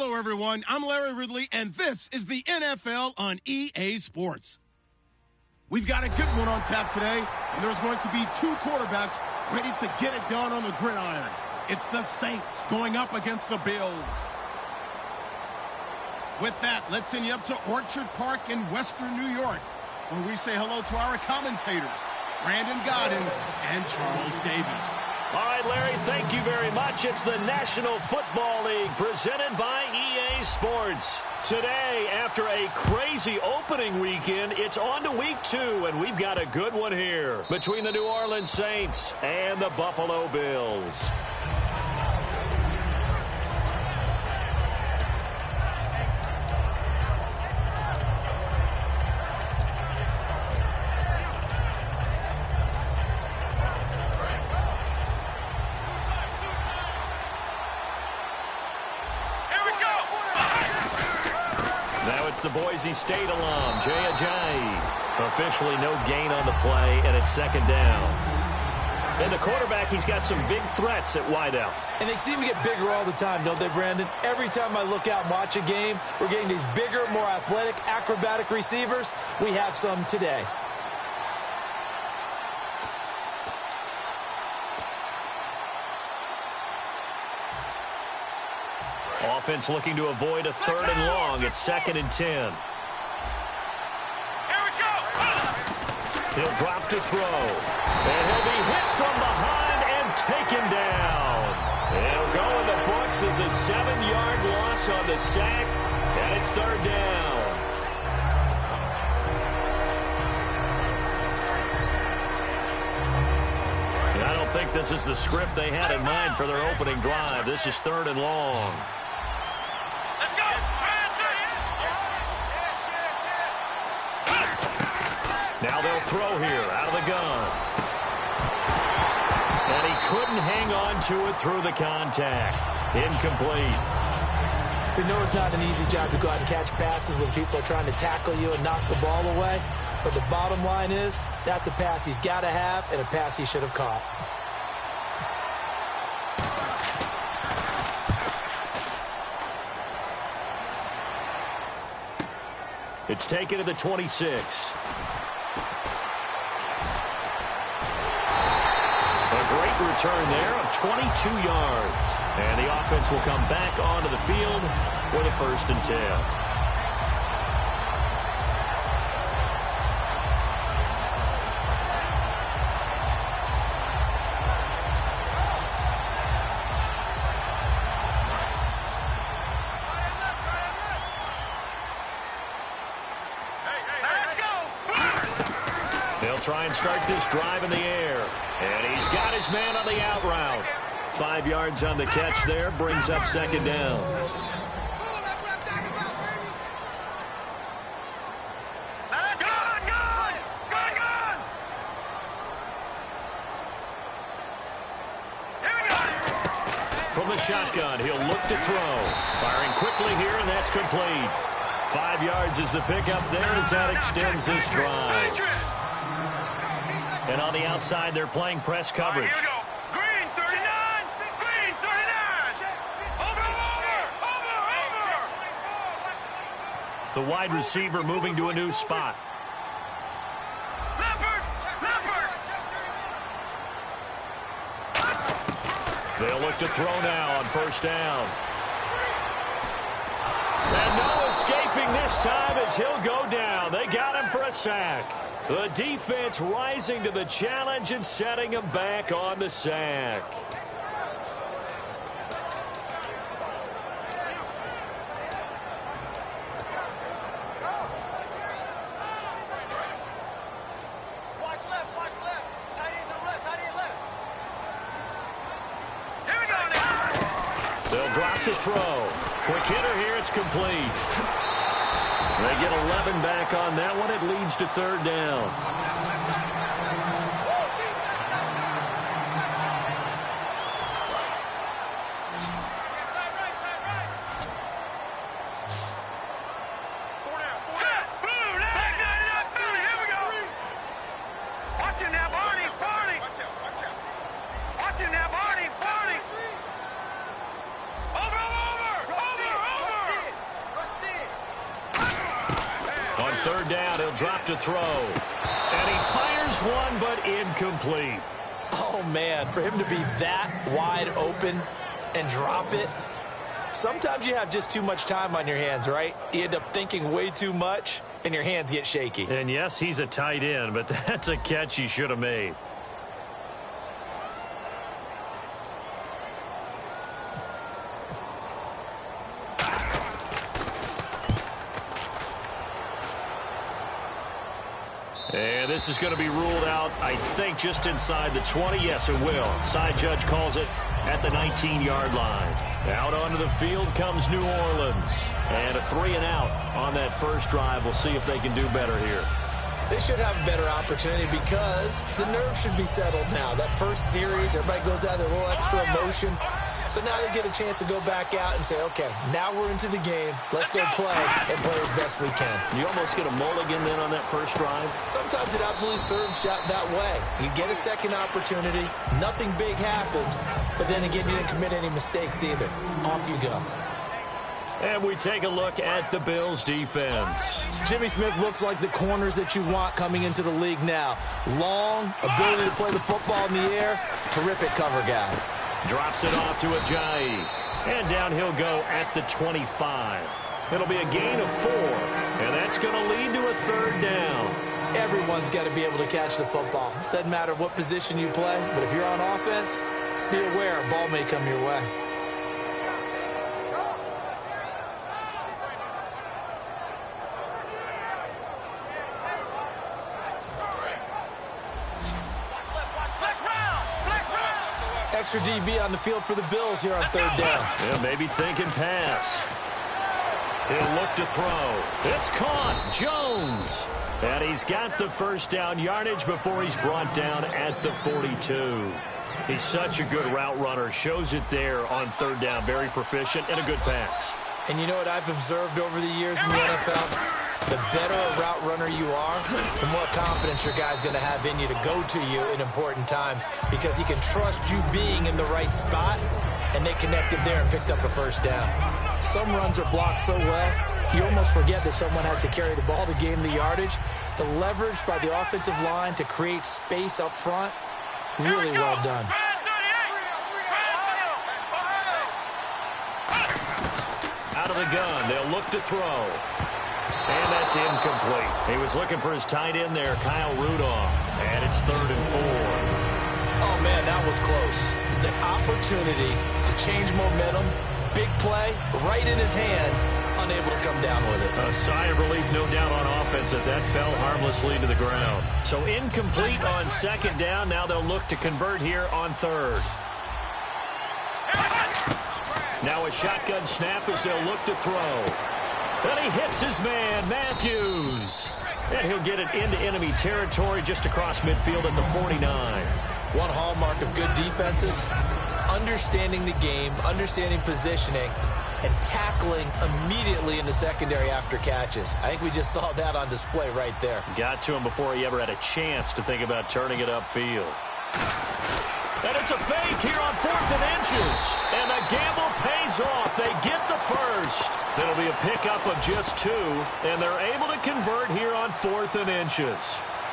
Hello, everyone. I'm Larry Ridley, and this is the NFL on EA Sports. We've got a good one on tap today, and there's going to be two quarterbacks ready to get it done on the gridiron. It's the Saints going up against the Bills. With that, let's send you up to Orchard Park in Western New York, where we say hello to our commentators, Brandon Godden and Charles Davis. All right, Larry, thank you very much. It's the National Football League presented by EA Sports. Today, after a crazy opening weekend, it's on to week 2, and we've got a good one here between the New Orleans Saints and the Buffalo Bills. The Boise State alum, Jay Ajayi. Officially no gain on the play, and it's second down. And the quarterback, he's got some big threats at wideout. And they seem to get bigger all the time, don't they, Brandon? Every time I look out and watch a game, we're getting these bigger, more athletic, acrobatic receivers. We have some today. Offense looking to avoid a third and long. It's 2nd and 10. Here we go. He'll drop to throw. And he'll be hit from behind and taken down. He'll go in the books as a 7-yard loss on the sack. And it's third down. And I don't think this is the script they had in mind for their opening drive. This is 3rd and long. Now they'll throw here out of the gun. And he couldn't hang on to it through the contact. Incomplete. We know it's not an easy job to go out and catch passes when people are trying to tackle you and knock the ball away. But the bottom line is, that's a pass he's got to have and a pass he should have caught. It's taken to the 26. Great return there of 22 yards. And the offense will come back onto the field with a 1st and 10. They'll try and start this drive in the air. And he's got his man on the out route. 5 yards on the catch there, brings up 2nd down. From the shotgun, he'll look to throw. Firing quickly here, and that's complete. 5 yards is the pickup there as that extends this drive. And on the outside, they're playing press coverage. Here we go. Green 39. Green 39. Over. The wide receiver moving to a new spot. Leopard. They'll look to throw now on 1st down. And no escaping this time as he'll go down. They got him for a sack. The defense rising to the challenge and setting him back on the sack. Watch left. Tight end to the left. Here we go now. They'll drop to throw. Quick hitter here. It's complete. They get 11 back on that one. It leads to 3rd down. Watch it now, Barney. Over. third down, he'll drop to throw. And he fires one, but incomplete. Oh, man, for him to be that wide open and drop it. Sometimes you have just too much time on your hands, right? You end up thinking way too much, and your hands get shaky. And yes, he's a tight end, but that's a catch he should have made. And this is going to be ruled out, I think, just inside the 20. Yes, it will. Side judge calls it at the 19-yard line. Out onto the field comes New Orleans. And a 3-and-out on that first drive. We'll see if they can do better here. They should have a better opportunity because the nerves should be settled now. That first series, everybody goes out with a little extra emotion. So now they get a chance to go back out and say, okay, now we're into the game. Let's go play and play as best we can. You almost get a mulligan then on that first drive? Sometimes it absolutely serves that way. You get a second opportunity. Nothing big happened. But then again, you didn't commit any mistakes either. Off you go. And we take a look at the Bills' defense. Jimmy Smith looks like the corners that you want coming into the league now. Long, ability to play the football in the air, terrific cover guy. Drops it off to Ajayi. And down he'll go at the 25. It'll be a gain of 4. And that's going to lead to a third down. Everyone's got to be able to catch the football. Doesn't matter what position you play, but if you're on offense, be aware a ball may come your way. Extra DB on the field for the Bills here on third down. Yeah, maybe thinking pass. He'll look to throw. It's caught. Jones. And he's got the first down yardage before he's brought down at the 42. He's such a good route runner. Shows it there on third down. Very proficient and a good pass. And you know what I've observed over the years in the NFL? The better a route runner you are, the more confidence your guy's going to have in you to go to you in important times because he can trust you being in the right spot, and they connected there and picked up a first down. Some runs are blocked so well, you almost forget that someone has to carry the ball to gain the yardage. The leverage by the offensive line to create space up front, really well done. Out of the gun, they'll look to throw. And that's incomplete. He was looking for his tight end there, Kyle Rudolph. And it's 3rd and 4. Oh, man, that was close. The opportunity to change momentum, big play, right in his hands, unable to come down with it. A sigh of relief, no doubt, on offense that fell harmlessly to the ground. So incomplete on second down. Now they'll look to convert here on third. Now a shotgun snap as they'll look to throw. And he hits his man, Matthews. And he'll get it into enemy territory just across midfield at the 49. One hallmark of good defenses is understanding the game, understanding positioning, and tackling immediately in the secondary after catches. I think we just saw that on display right there. Got to him before he ever had a chance to think about turning it upfield. And it's a fake here on 4th and inches. And the gamble pays off. They get the first. It'll be a pickup of just 2. And they're able to convert here on 4th and inches.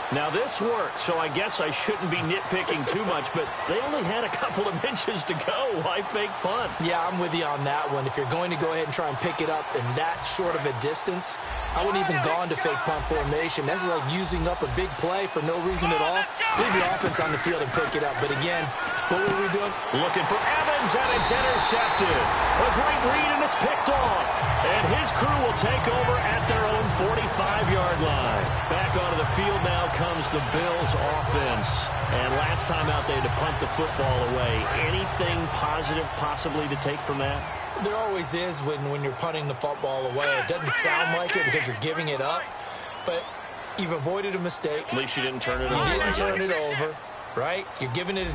Now, this worked, so I guess I shouldn't be nitpicking too much, but they only had a couple of inches to go. Why fake punt? Yeah, I'm with you on that one. If you're going to go ahead and try and pick it up in that short of a distance, I wouldn't even go into fake punt formation. This is like using up a big play for no reason at all. Leave the offense on the field and pick it up. But again, what were we doing? Looking for Evans, and it's intercepted. A great read, and it's picked off. And his crew will take over at their own 45-yard line. Back onto the field now comes the Bills offense. And last time out, they had to punt the football away. Anything positive possibly to take from that? There always is when you're punting the football away. It doesn't sound like it because you're giving it up, but you've avoided a mistake. At least you didn't turn it over. You didn't turn it over, right? You're giving your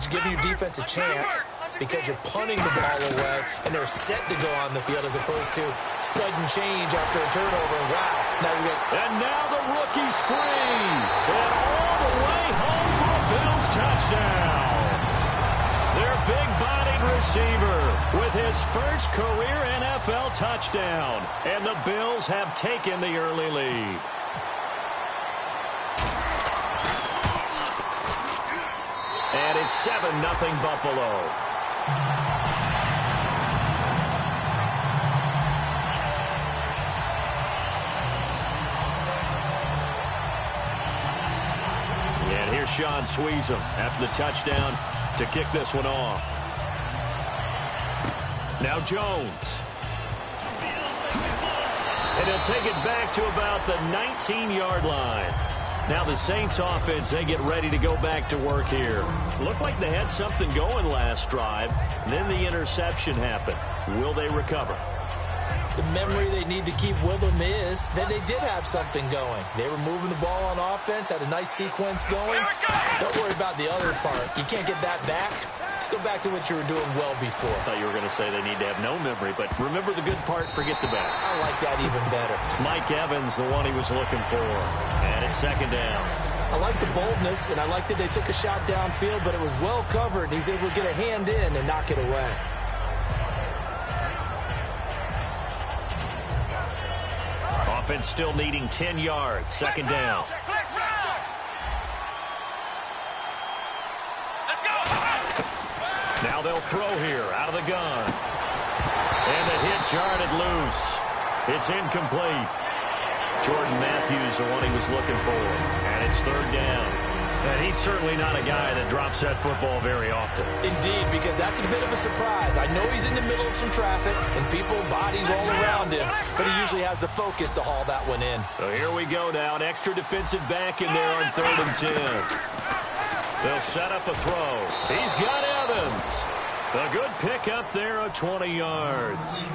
defense a chance because you're punting the ball away, and they're set to go on the field as opposed to sudden change after a turnover. Wow. And now the rookie's free. And all the way home for a Bills touchdown. Their big-bodied receiver with his first career NFL touchdown. And the Bills have taken the early lead. And it's 7-0 Buffalo. And here's Sean Sweezum after the touchdown to kick this one off. Now Jones. And he'll take it back to about the 19-yard line. Now the Saints offense, they get ready to go back to work here. Looked like they had something going last drive. Then the interception happened. Will they recover? The memory they need to keep with them is that they did have something going. They were moving the ball on offense, had a nice sequence going. Don't worry about the other part. You can't get that back. Let's go back to what you were doing well before. I thought you were going to say they need to have no memory, but remember the good part, forget the bad. I like that even better. Mike Evans, the one he was looking for. And it's second down. I like the boldness, and I like that they took a shot downfield, but it was well covered. He's able to get a hand in and knock it away. Offense still needing 10 yards. Second down. Now they'll throw here out of the gun. And the hit jarred it loose. It's incomplete. Jordan Matthews, the one he was looking for. And it's third down. And he's certainly not a guy that drops that football very often. Indeed, because that's a bit of a surprise. I know he's in the middle of some traffic and people, bodies all around him, but he usually has the focus to haul that one in. So here we go now. An extra defensive back in there on 3rd and 10. They'll set up a throw. He's got Evans. A good pickup there of 20 yards.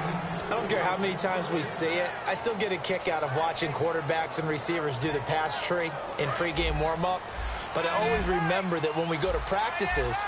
I don't care how many times we see it. I still get a kick out of watching quarterbacks and receivers do the pass tree in pregame warm-up. But I always remember that when we go to practices,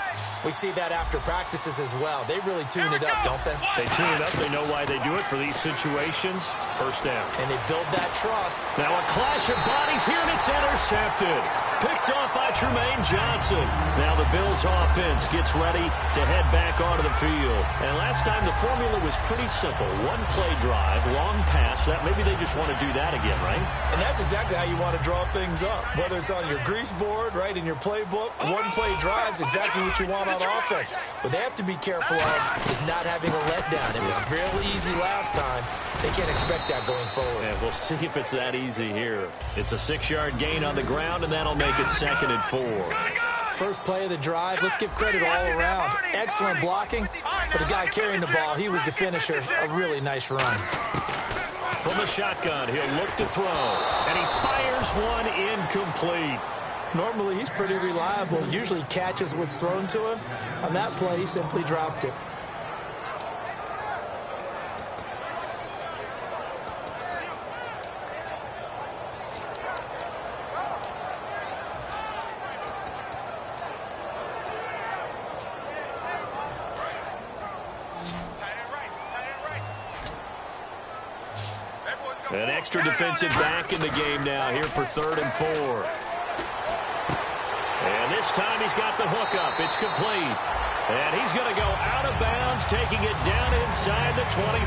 we see that after practices as well. They really tune it up, don't they? They tune it up. They know why they do it for these situations. First down. And they build that trust. Now a clash of bodies here, and it's intercepted. Picked off by Tremaine Johnson. Now the Bills offense gets ready to head back onto the field. And last time the formula was pretty simple. One play drive, long pass. That maybe they just want to do that again, right? And that's exactly how you want to draw things up. Whether it's on your grease board, right, in your playbook, one play drive's exactly what you want on offense. What they have to be careful of is not having a letdown. It was real easy last time. They can't expect that going forward. And we'll see if it's that easy here. It's a 6-yard gain on the ground, and that'll make it 2nd and 4. First play of the drive, let's give credit all around. Excellent blocking, but the guy carrying the ball, he was the finisher. A really nice run. From the shotgun, he'll look to throw, and he fires one incomplete. Normally, he's pretty reliable. Usually catches what's thrown to him. On that play, he simply dropped it. An extra defensive back in the game now here for 3rd and 4. And this time he's got the hookup. It's complete. And he's going to go out of bounds, taking it down inside the 25.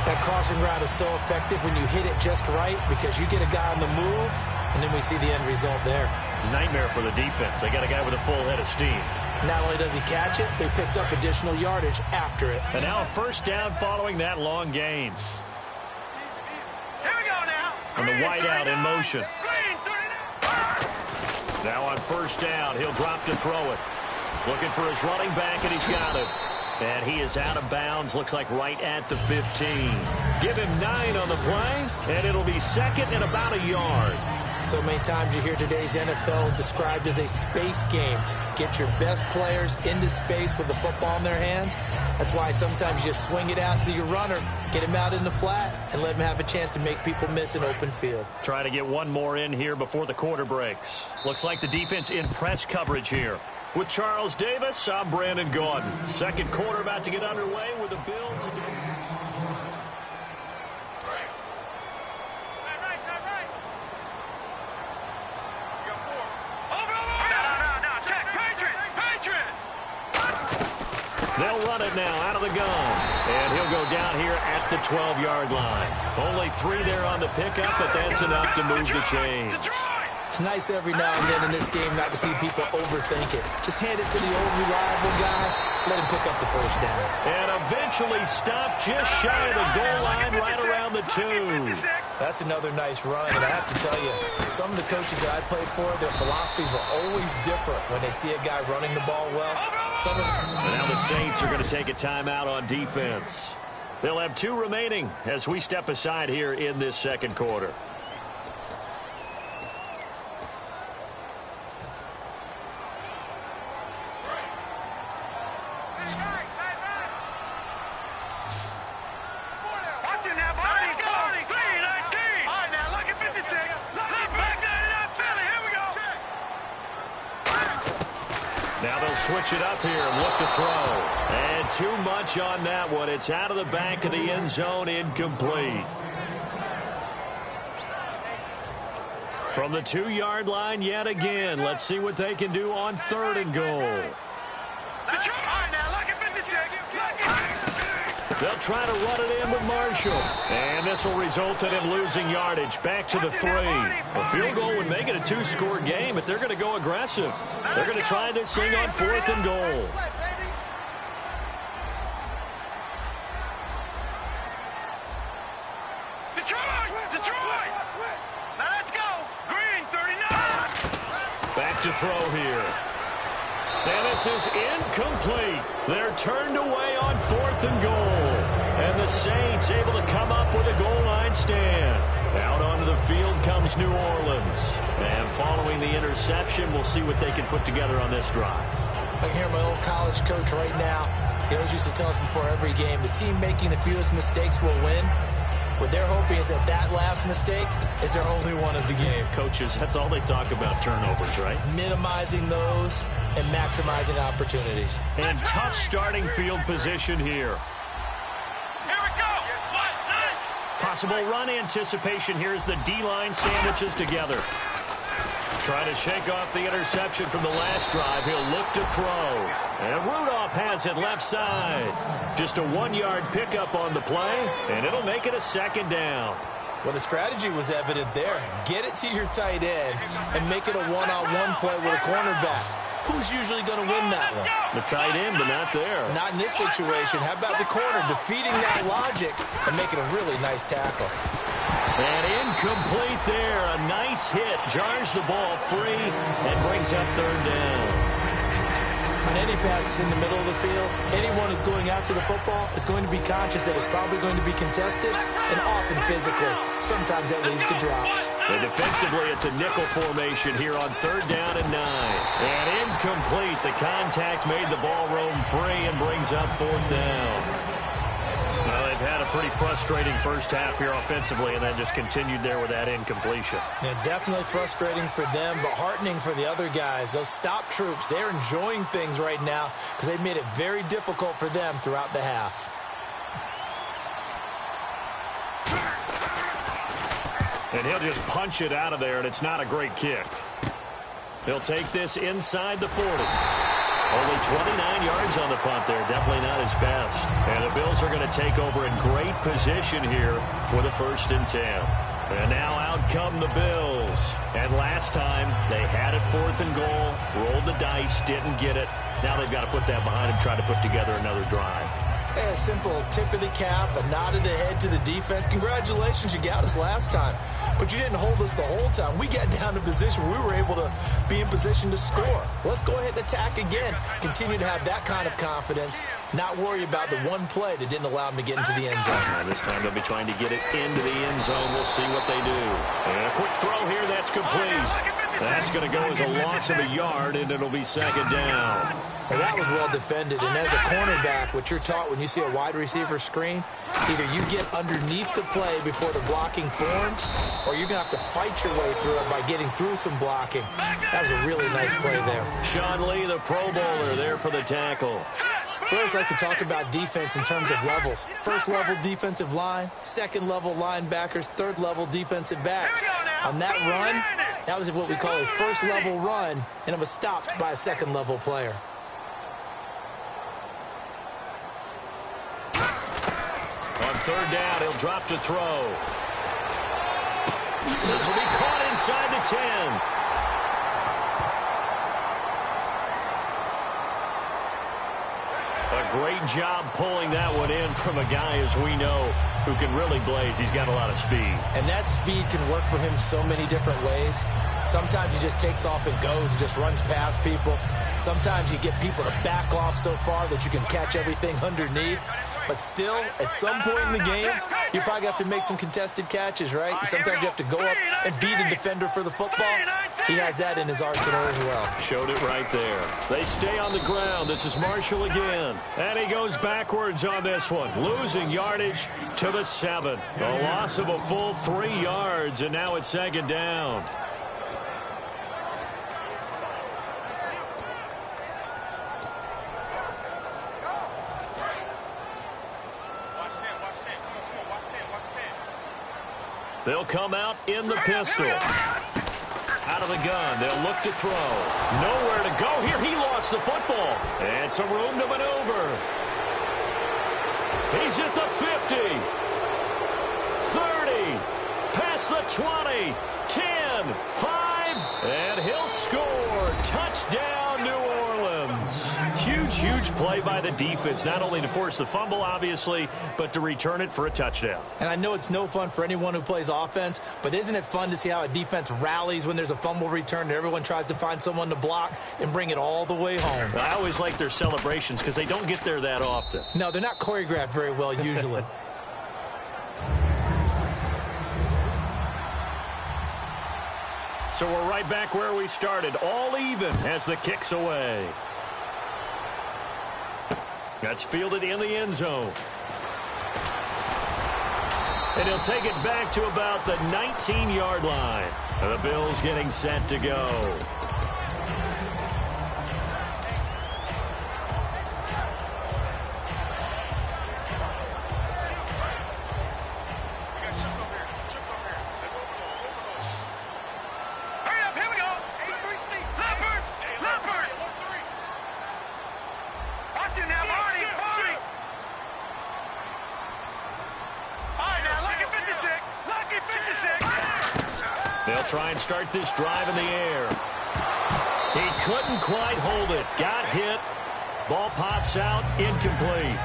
That crossing route is so effective when you hit it just right because you get a guy on the move, and then we see the end result there. It's a nightmare for the defense. They got a guy with a full head of steam. Not only does he catch it, but he picks up additional yardage after it. And now a first down following that long gain. Here we go now. And the wideout in motion. Now on first down, he'll drop to throw it. Looking for his running back, and he's got it. And he is out of bounds, looks like right at the 15. Give him 9 on the play, and it'll be 2nd and about a yard. So many times you hear today's NFL described as a space game. Get your best players into space with the football in their hands. That's why sometimes you swing it out to your runner, get him out in the flat, and let him have a chance to make people miss an open field. Try to get one more in here before the quarter breaks. Looks like the defense in press coverage here. With Charles Davis, I'm Brandon Gordon. Second quarter about to get underway with the Bills. They'll run it now out of the gun. And he'll go down here at the 12-yard line. Only 3 there on the pickup, but that's enough to move the chains. It's nice every now and then in this game not to see people overthink it. Just hand it to the old reliable guy, let him pick up the first down. And eventually stopped just shy of the goal line right around the 2. That's another nice run, and I have to tell you, some of the coaches that I played for, their philosophies were always different when they see a guy running the ball well. And now the Saints are going to take a timeout on defense. They'll have 2 remaining as we step aside here in this second quarter. Switch it up here and look to throw. And too much on that one. It's out of the back of the end zone, incomplete. From the 2-yard line yet again. Let's see what they can do on 3rd and goal. They'll try to run it in with Marshall. And this will result in him losing yardage. Back to the 3. A field goal would make it a 2-score game, but they're going to go aggressive. They're going to try this thing on 4th and goal. Detroit! Now let's go. Green, 39. Back to throw here. And this is incomplete. They're turned away on 4th and goal. And the Saints able to come up with a goal line stand. Out onto the field comes New Orleans. And following the interception, we'll see what they can put together on this drive. I can hear my old college coach right now. He always used to tell us before every game, the team making the fewest mistakes will win. What they're hoping is that last mistake is their only one of the game. Coaches, that's all they talk about, turnovers, right? Minimizing those and maximizing opportunities. And tough starting field position here. Here we go. Possible run anticipation here as the D-line sandwiches together. Trying to shake off the interception from the last drive. He'll look to throw. And Rudolph has it left side. Just a 1-yard pickup on the play, and it'll make it a 2nd down. Well, the strategy was evident there. Get it to your tight end and make it a one-on-one play with a cornerback. Who's usually going to win that one? The tight end, but not there. Not in this situation. How about the corner defeating that logic and making a really nice tackle? And incomplete there. A nice hit. Jars the ball free and brings up 3rd down. On any passes in the middle of the field, anyone who's going after the football is going to be conscious that it's probably going to be contested and often physically. Sometimes that leads to drops. And defensively, it's a nickel formation here on 3rd down and 9. And incomplete. The contact made the ball roam free and brings up 4th down. Well, they've had a pretty frustrating first half here offensively, and that just continued there with that incompletion. Yeah, definitely frustrating for them, but heartening for the other guys. Those stop troops, they're enjoying things right now because they've made it very difficult for them throughout the half. And he'll just punch it out of there, and it's not a great kick. He'll take this inside the 40. Only 29 yards on the punt there. Definitely not his best. And the Bills are going to take over in great position here with a 1st and 10. And now out come the Bills. And last time, they had it 4th and goal, rolled the dice, didn't get it. Now they've got to put that behind them, try to put together another drive. A simple tip of the cap, a nod of the head to the defense. Congratulations, you got us last time. But you didn't hold us the whole time. We got down to position where we were able to be in position to score. Let's go ahead and attack again. Continue to have that kind of confidence. Not worry about the one play that didn't allow them to get into the end zone. This time they'll be trying to get it into the end zone. We'll see what they do. And a quick throw here. That's complete. That's going to go as a loss of a yard, and it'll be 2nd down. Well, that was well defended, and as a cornerback, what you're taught when you see a wide receiver screen, either you get underneath the play before the blocking forms, or you're going to have to fight your way through it by getting through some blocking. That was a really nice play there. Sean Lee, the Pro Bowler, there for the tackle. We always like to talk about defense in terms of levels. First-level defensive line, second-level linebackers, third-level defensive backs. On that run, that was what we call a first-level run, and it was stopped by a second-level player. On 3rd down, he'll drop to throw. This will be caught inside the 10. great job pulling that one in from a guy, as we know, who can really blaze. He's got a lot of speed. And that speed can work for him so many different ways. Sometimes he just takes off and goes and just runs past people. Sometimes you get people to back off so far that you can catch everything underneath. But still, at some point in the game, you probably have to make some contested catches, right? Sometimes you have to go up and beat a defender for the football. He has that in his arsenal as well. Showed it right there. They stay on the ground. This is Marshall again. And he goes backwards on this one, losing yardage to the 7. A loss of a full 3 yards, and now it's second down. They'll come out in the pistol. Out of the gun, they'll look to throw. Nowhere to go here. He lost the football. And some room to maneuver. He's at the 50. 30. Past the 20. 10. 5. And he'll score. Touchdown, New Orleans. Huge play by the defense, not only to force the fumble, obviously, but to return it for a touchdown. And I know it's no fun for anyone who plays offense, but isn't it fun to see how a defense rallies when there's a fumble return and everyone tries to find someone to block and bring it all the way home? I always like their celebrations because they don't get there that often. No, they're not choreographed very well usually. So we're right back where we started, all even as the kick's away. That's fielded in the end zone. And he'll take it back to about the 19-yard line. The Bills getting set to go. They'll try and start this drive in the air. He couldn't quite hold it. Got hit. Ball pops out. Incomplete.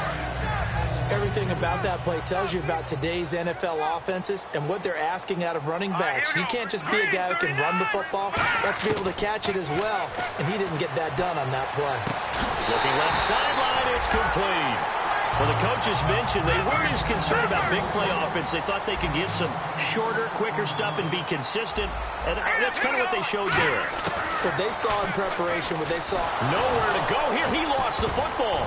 Everything about that play tells you about today's NFL offenses and what they're asking out of running backs. You can't just be a guy who can run the football. You have to be able to catch it as well, and he didn't get that done on that play. Looking left sideline, it's complete. Well, the coaches mentioned they weren't as concerned about big play offense. They thought they could get some shorter, quicker stuff and be consistent, and that's kind of what they showed there. What they saw in preparation, what they saw. Nowhere to go here. He lost the football.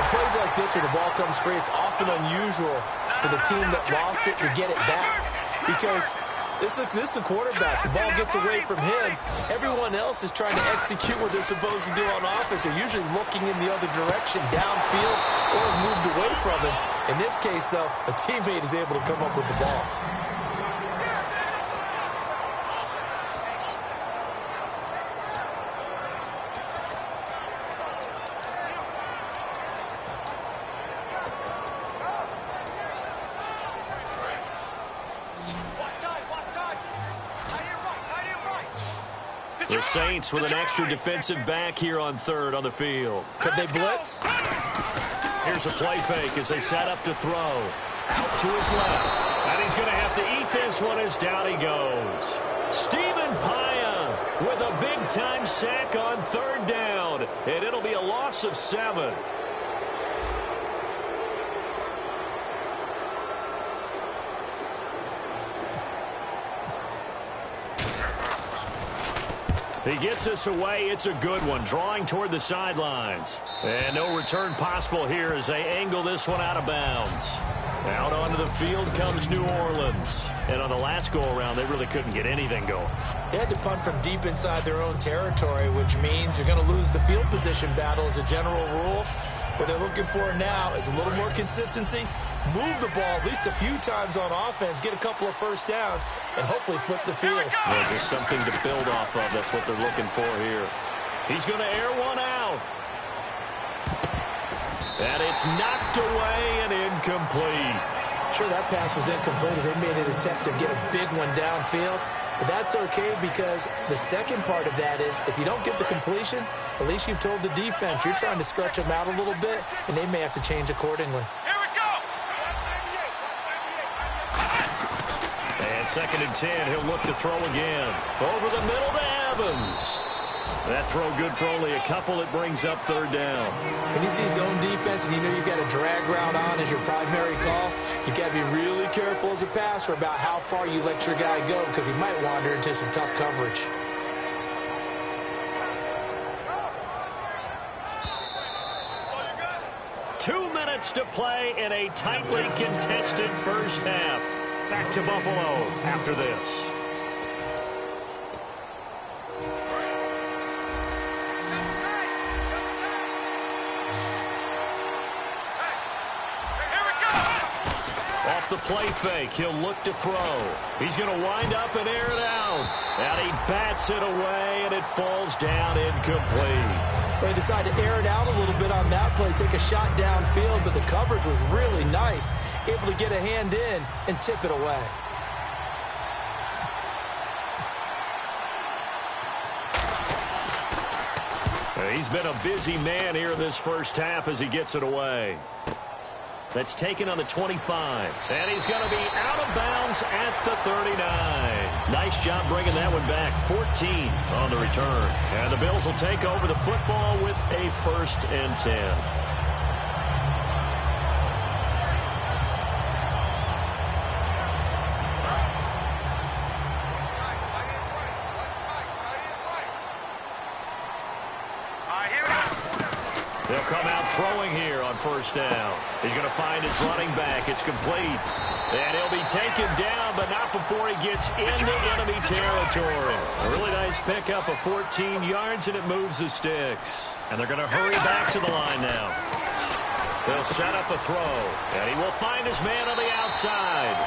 On plays like this where the ball comes free, it's often unusual for the team that lost it to get it back because this is the quarterback. The ball gets away from him. Everyone else is trying to execute what they're supposed to do on offense. They're usually looking in the other direction, downfield, or moved away from him. In this case, though, a teammate is able to come up with the ball. The Saints with an extra defensive back here on third on the field. Could they blitz? Here's a play fake as they set up to throw. Out to his left. And he's going to have to eat this one as down he goes. Stephen Paya with a big-time sack on third down. And it'll be a loss of 7. He gets us away. It's a good one, drawing toward the sidelines. And no return possible here as they angle this one out of bounds. Out onto the field comes New Orleans. And on the last go-around, they really couldn't get anything going. They had to punt from deep inside their own territory, which means you're going to lose the field position battle as a general rule. What they're looking for now is a little more consistency, move the ball at least a few times on offense, get a couple of first downs, and hopefully flip the field. Yeah, just something to build off of. That's what they're looking for here. He's going to air one out. And it's knocked away and incomplete. Sure, that pass was incomplete as they made an attempt to get a big one downfield. But that's okay because the second part of that is if you don't get the completion, at least you've told the defense you're trying to stretch them out a little bit, and they may have to change accordingly. Here we go. And 2nd and 10, he'll look to throw again. Over the middle to Evans. That throw good for only a couple. It brings up 3rd down. When you see zone defense and you know you've got a drag route on as your primary call, you've got to be really careful as a passer about how far you let your guy go because he might wander into some tough coverage. Two minutes to play in a tightly contested first half. Back to Buffalo after this. Off the play fake, he'll look to throw. He's going to wind up and air it out. And he bats it away, and it falls down incomplete. They decided to air it out a little bit on that play, take a shot downfield, but the coverage was really nice. Able to get a hand in and tip it away. He's been a busy man here in this first half as he gets it away. That's taken on the 25. And he's going to be out of bounds at the 39. Nice job bringing that one back. 14 on the return. And the Bills will take over the football with a 1st and 10. They'll come out throwing here on 1st down. He's going to find his running back. It's complete. And he'll be taken down, but not before he gets into enemy territory. A really nice pickup of 14 yards, and it moves the sticks. And they're going to hurry back to the line now. They'll set up a throw, and he will find his man on the outside.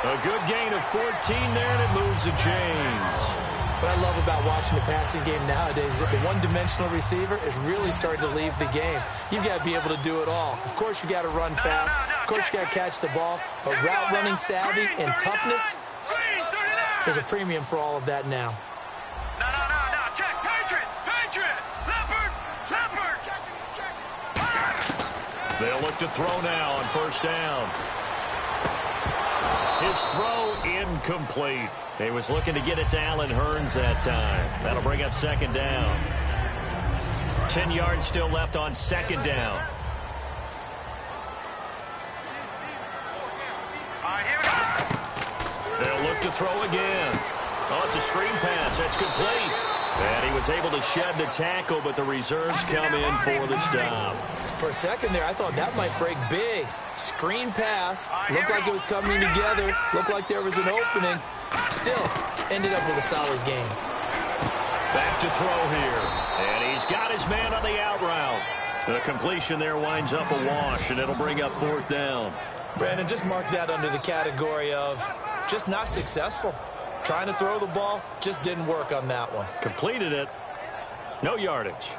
A good gain of 14 there, and it moves the chains. What I love about watching the passing game nowadays is that the one-dimensional receiver is really starting to leave the game. You've got to be able to do it all. Of course, you got to run fast. Of course, you got to catch the ball. But route running savvy and toughness, there's a premium for all of that now. No. Check. Patriot. Leopard. They'll look to throw now on 1st down. His throw incomplete. He was looking to get it to Allen Hurns that time. That'll bring up 2nd down. 10 yards still left on 2nd down. They'll look to throw again. Oh, it's a screen pass. That's complete. And he was able to shed the tackle, but the reserves come in for the stop. For a second there, I thought that might break big. Screen pass. Looked like it was coming together. Looked like there was an opening. Still, ended up with a solid game. Back to throw here. And he's got his man on the out route. The completion there winds up a wash, and it'll bring up 4th down. Brandon, just mark that under the category of just not successful. Trying to throw the ball, just didn't work on that one. Completed it. No yardage.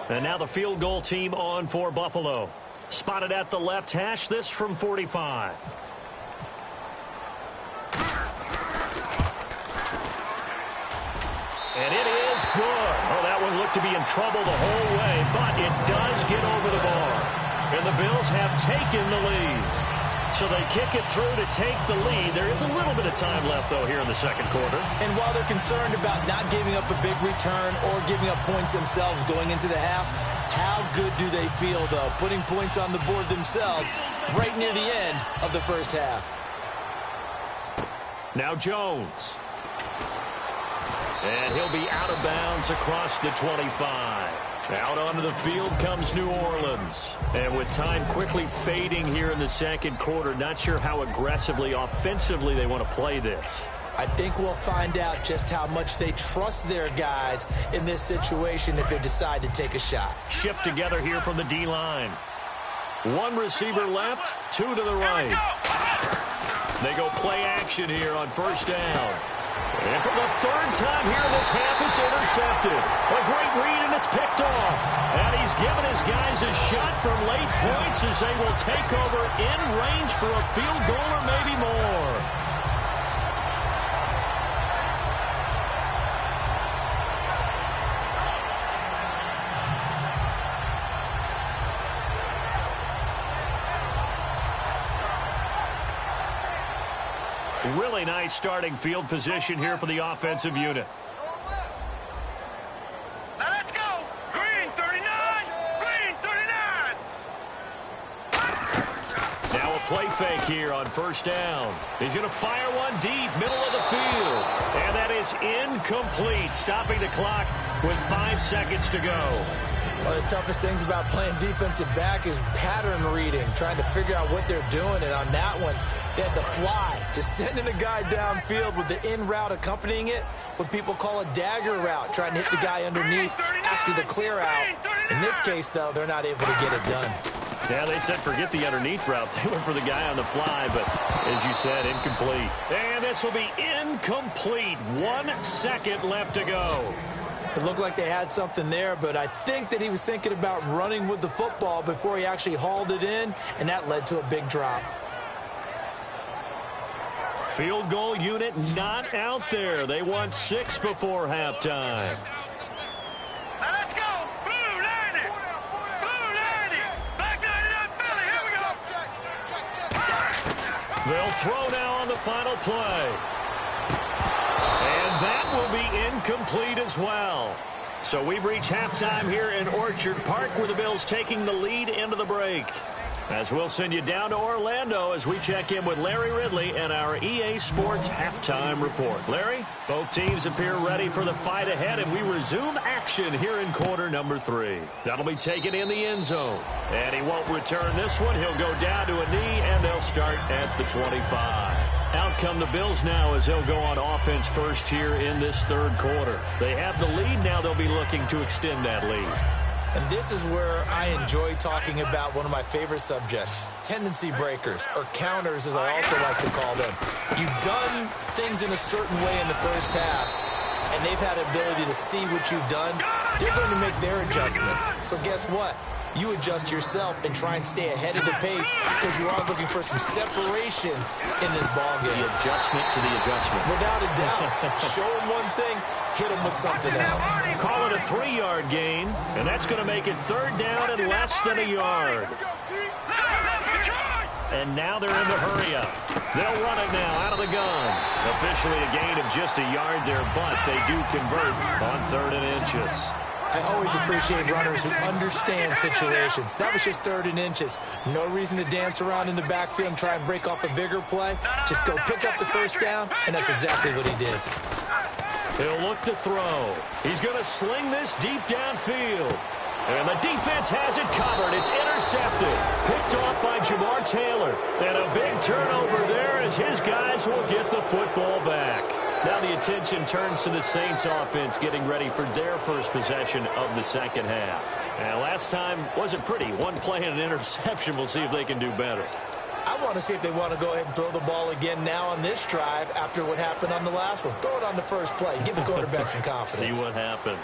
And now the field goal team on for Buffalo. Spotted at the left hash, this from 45. And it is good. Oh, that one looked to be in trouble the whole way, but it does get over the bar. And the Bills have taken the lead. So they kick it through to take the lead. There is a little bit of time left, though, here in the 2nd quarter. And while they're concerned about not giving up a big return or giving up points themselves going into the half, how good do they feel, though, putting points on the board themselves right near the end of the first half? Now Jones. And he'll be out of bounds across the 25. Out onto the field comes New Orleans. And with time quickly fading here in the 2nd quarter, not sure how aggressively, offensively they want to play this. I think we'll find out just how much they trust their guys in this situation if they decide to take a shot. Shift together here from the D-line. One receiver left, two to the right. They go play action here on first down. And for the third time here in this half, it's intercepted. A great read, and it's picked off. And he's given his guys a shot from late points as they will take over in range for a field goal or maybe more. Really nice starting field position here for the offensive unit. Now let's go. Green 39. Green 39. Now a play fake here on first down. He's going to fire one deep, middle of the field. And that is incomplete, stopping the clock with 5 seconds to go. One of the toughest things about playing defensive back is pattern reading, trying to figure out what they're doing. And on that one, they had the fly, just sending a guy downfield with the in route accompanying it, what people call a dagger route, trying to hit the guy underneath after the clear out. In this case, though, they're not able to get it done. Yeah, they said forget the underneath route. They went for the guy on the fly, but as you said, incomplete. And this will be incomplete. 1 second left to go. It looked like they had something there, but I think that he was thinking about running with the football before he actually hauled it in, and that led to a big drop. Field goal unit not out there. They want 6 before halftime. Now let's go. Blue 90. Blue 90. Black 99 Philly. Here we go. They'll throw now on the final play. And that will be incomplete as well. So we've reached halftime here in Orchard Park, where the Bills taking the lead into the break. As we'll send you down to Orlando as we check in with Larry Ridley and our EA Sports halftime report. Larry, both teams appear ready for the fight ahead, and we resume action here in quarter number 3. That'll be taken in the end zone. And he won't return this one. He'll go down to a knee, and they'll start at the 25. Out come the Bills now as they'll go on offense first here in this third quarter. They have the lead. Now they'll be looking to extend that lead. And this is where I enjoy talking about one of my favorite subjects, tendency breakers, or counters as I also like to call them. You've done things in a certain way in the first half, and they've had the ability to see what you've done. They're going to make their adjustments. So guess what? You adjust yourself and try and stay ahead of the pace because you are looking for some separation in this ballgame. The adjustment to the adjustment. Without a doubt. Show them one thing, hit them with something else. Call it a 3-yard gain, and that's going to make it third down and less than a yard. And now they're in the hurry up. They'll run it now out of the gun. Officially a gain of just a yard there, but they do convert on 3rd and inches. I always appreciate runners who understand situations. That was just 3rd and inches. No reason to dance around in the backfield and try and break off a bigger play. Just go pick up the first down, and that's exactly what he did. He'll look to throw. He's going to sling this deep downfield. And the defense has it covered. It's intercepted. Picked off by Jamar Taylor. And a big turnover there as his guys will get the football back. Now the attention turns to the Saints offense getting ready for their first possession of the second half. And last time wasn't pretty. One play and an interception. We'll see if they can do better. I want to see if they want to go ahead and throw the ball again now on this drive after what happened on the last one. Throw it on the first play. Give the quarterback some confidence. See what happens.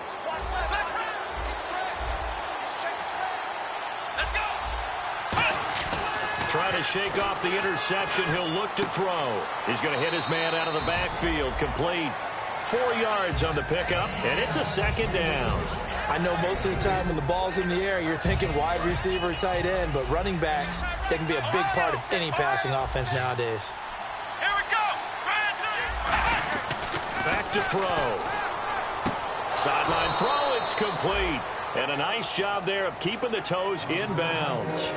Trying to shake off the interception. He'll look to throw. He's going to hit his man out of the backfield. Complete. 4 yards on the pickup, and it's a second down. I know most of the time when the ball's in the air, you're thinking wide receiver, tight end, but running backs, they can be a big part of any passing offense nowadays. Here we go. Back to throw. Sideline throw. It's complete. And a nice job there of keeping the toes in bounds.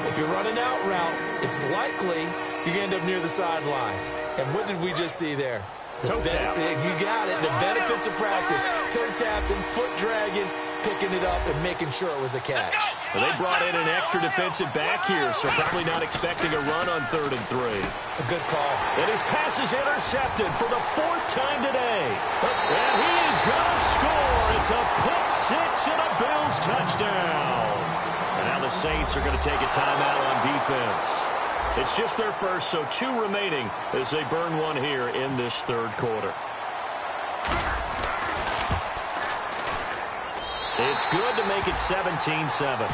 If you're running out route, it's likely you're going to end up near the sideline. And what did we just see there? Toe tap. You got it. The benefits of practice. Toe tapping, foot dragging, picking it up, and making sure it was a catch. Well, they brought in an extra defensive back here, so probably not expecting a run on 3rd and 3. A good call. And his pass is intercepted for the 4th time today. And he is going to score. It's a pick 6 and a Bills touchdown. And now the Saints are going to take a timeout on defense. It's just their first, so 2 remaining as they burn one here in this third quarter. It's good to make it 17-7.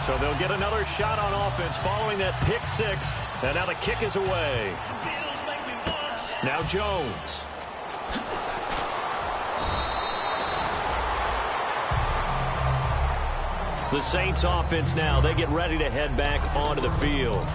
So they'll get another shot on offense following that pick 6. And now the kick is away. Now Jones. The Saints offense now, they get ready to head back onto the field.